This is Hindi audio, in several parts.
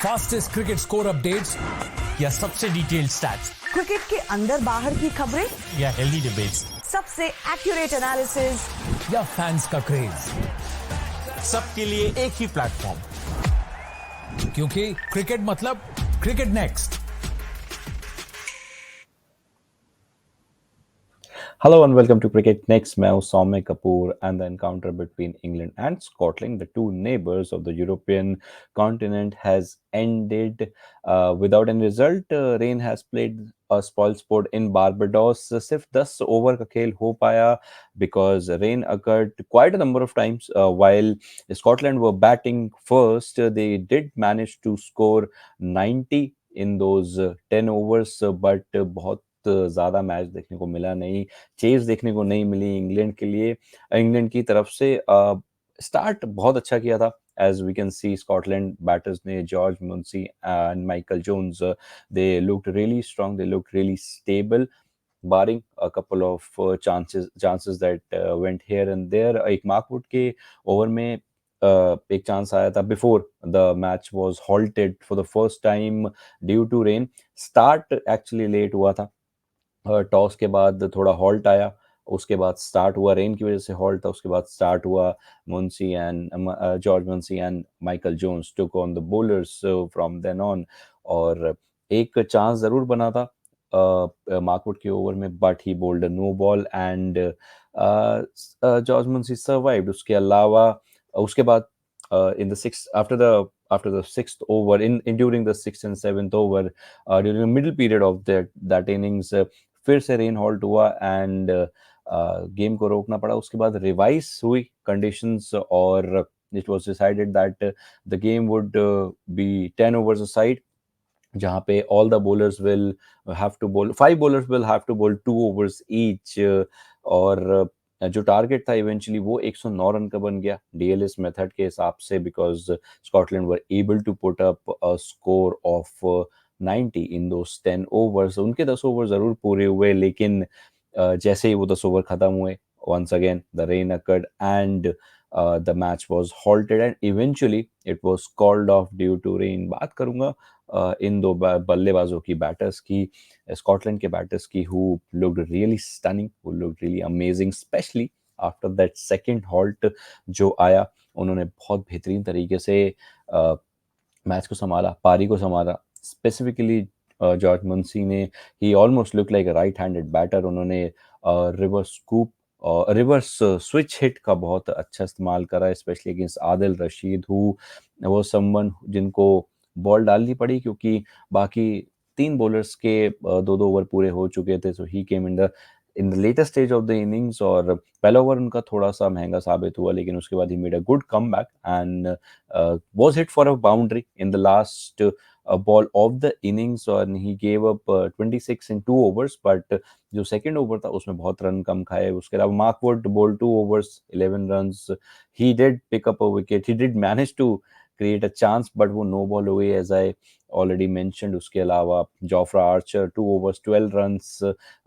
फास्टेस्ट क्रिकेट स्कोर अपडेट्स या सबसे डिटेल्ड स्टैट्स क्रिकेट के अंदर बाहर की खबरें या हेल्दी डिबेट्स सबसे एक्यूरेट एनालिसिस या फैंस का क्रेज, सबके लिए एक ही प्लेटफॉर्म, क्योंकि क्रिकेट मतलब cricket next. Hello and welcome to Cricket Next. मैं हूं सौम्य Kapoor and the encounter between England and Scotland, the two neighbors of the European continent, has ended without any result. Rain has played a spoil sport in Barbados. सिर्फ 10 ओवर का खेल हो पाया because rain occurred quite a number of times while Scotland were batting first. They did manage to score 90 in those 10 overs, but बहुत ज़्यादा मैच देखने को मिला नहीं, चेज़ देखने को नहीं मिली इंग्लैंड के लिए। इंग्लैंड की तरफ से स्टार्ट बहुत अच्छा किया था, as we can see Scotland batters ने George Munsey and Michael Jones, they looked really strong, they looked really stable, barring a couple of chances that went here and there. एक मार्कवुड के ओवर में एक चांस आया था before the match was halted for the first time due to rain. Start actually late हुआ था, टॉस के बाद थोड़ा हॉल्ट आया, उसके बाद स्टार्ट हुआ, रेन की वजह से हॉल्ट था, उसके बाद स्टार्ट हुआ, Munsey and George Munsey and Michael Jones took on the bowlers from then on. और एक चांस जरूर बना था मार्कवुड के ओवर में, but he bowled no ball and George Munsey survived. उसके अलावा उसके बाद in the sixth after the sixth over in during the sixth and seventh over, during the middle period of that innings, फिर से रेन हॉल्ट हुआ एंड गेम को रोकना पड़ा। उसके बाद रिवाइज हुई कंडीशंस और it was decided that the game would be 10 overs a side, जहाँ पे all the bowlers will have to bowl, 5 bowlers will have to bowl 2 overs each. और जो टारगेट था इवेंचुअली वो 109 रन का बन गया डीएलएस मेथड के हिसाब से, because Scotland were able to put up a score of 90 in those 10 overs. उनके 10 ओवर जरूर पूरे हुए, लेकिन जैसे ही वो 10 ओवर खत्म हुए, once again the rain occurred and the match was halted and eventually it was called off due to rain. बात करूंगा इन दो बल्लेबाजों की, बैटर्स की, स्कॉटलैंड के बैटर्स की, who looked really stunning, who looked really amazing, especially after that second halt जो आया। उन्होंने बहुत बेहतरीन तरीके से मैच को संभाला, पारी को संभाला। स्पेसिफिकली जॉर्ज मुंसी ने, he almost look like a right handed batter. उन्होंने रिवर्स स्कूप और रिवर्स स्विच हिट का बहुत अच्छा इस्तेमाल करा, specially against Adil Rashid, who वो समवन जिनको बॉल डालनी पड़ी क्योंकि बाकी 3 बॉलर्स के 2-2 ओवर पूरे हो चुके थे। So he came in the latest stage of the innings, और पहला ओवर उनका थोड़ा सा महंगा साबित हुआ, लेकिन उसके बाद he made a good comeback and was hit for a boundary in the last ball of the innings, and he gave up 26 in 2 overs, but जो सेकंड ओवर था उसमें बहुत रन कम खाए। उसके अलावा Mark Wood ball 2 overs 11 runs, he did pick up a wicket, he did manage to create a chance, but वो नो बॉल हो गई, as I already mentioned। उसके अलावा Jofra Archer 2 overs 12 runs,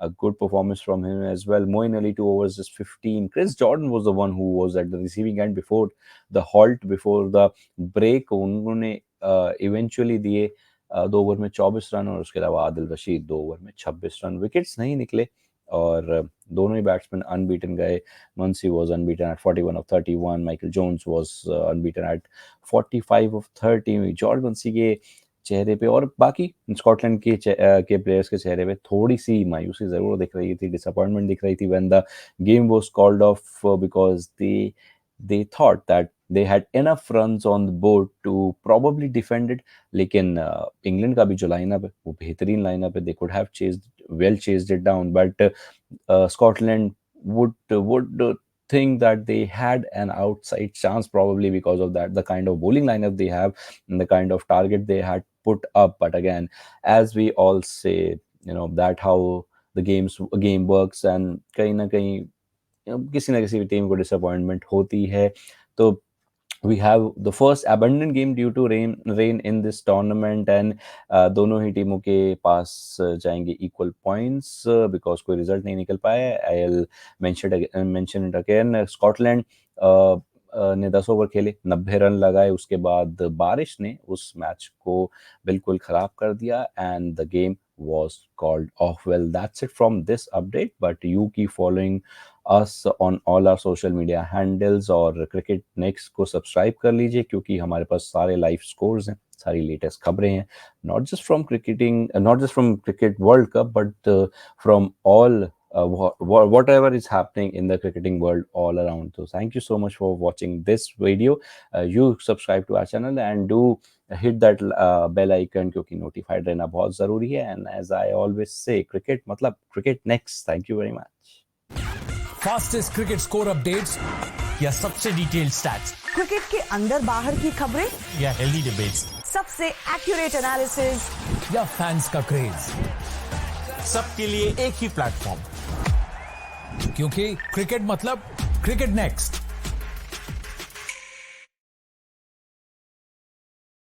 a good performance from him as well। Moeen Ali 2 overs just 15। Chris Jordan was the one who was at the receiving end before the halt, before the break। उन्होंने इवेंचुअली दिए 2 ओवर में 24 रन, और उसके अलावा आदिल रशीद 2 ओवर में 26 रन। विकेट्स नहीं निकले और दोनों ही बैट्समैन अनबीटन गए। Munsey was unbeaten at 41 of 31, Michael Jones was unbeaten at 45 of 30। George Munsey के चेहरे पे और बाकी स्कॉटलैंड के प्लेयर्स के चेहरे पे थोड़ी सी मायूसी जरूर दिख रही थी, डिसअपॉइंटमेंट दिख रही थी when the game was called off, because they thought that they had enough runs on the board to probably defend it। लेकिन इंग्लैंड का भी जो लाइनअप है वो बेहतरीन लाइनअप है, they could have chased it down, but Scotland would think that they had an outside chance, probably because of that, the kind of bowling lineup they have and the kind of target they had put up। But again, as we all say, that how the game works, and कहीं ना कहीं किसी ना किसी टीम को डिसअपॉइंटमेंट होती है। तो we have the first abandoned game due to rain in this tournament, and दोनों ही टीमों के पास जाएंगे इक्वल पॉइंट्स, बिकॉज कोई रिजल्ट नहीं निकल पाया। I'll mention it again। Scotland ने 10 ओवर खेले, 90 रन लगाए, उसके बाद बारिश ने उस मैच को बिल्कुल खराब कर दिया and the game was called off. Well, that's it from this update, but you keep following us on all our social media handles और क्रिकेट नेक्स्ट को सब्सक्राइब कर लीजिए क्योंकि हमारे पास सारे लाइव स्कोर्स हैं, सारी लेटेस्ट खबरें हैं, not just from cricket world cup but from all whatever is happening in the cricketing world all around. So thank you so much for watching this video. You subscribe to our channel and do hit that bell icon क्योंकि notified रहना बहुत जरूरी है. And as I always say, cricket मतलब cricket next. Thank you very much. Fastest cricket score updates या सबसे डिटेल्ड स्टैट्स क्रिकेट के अंदर बाहर की खबरें या हेल्दी डिबेट्स सबसे एक्यूरेट एनालिसिस या फैंस का क्रेज, सबके लिए एक ही प्लेटफॉर्म, क्योंकि क्रिकेट मतलब क्रिकेट नेक्स्ट.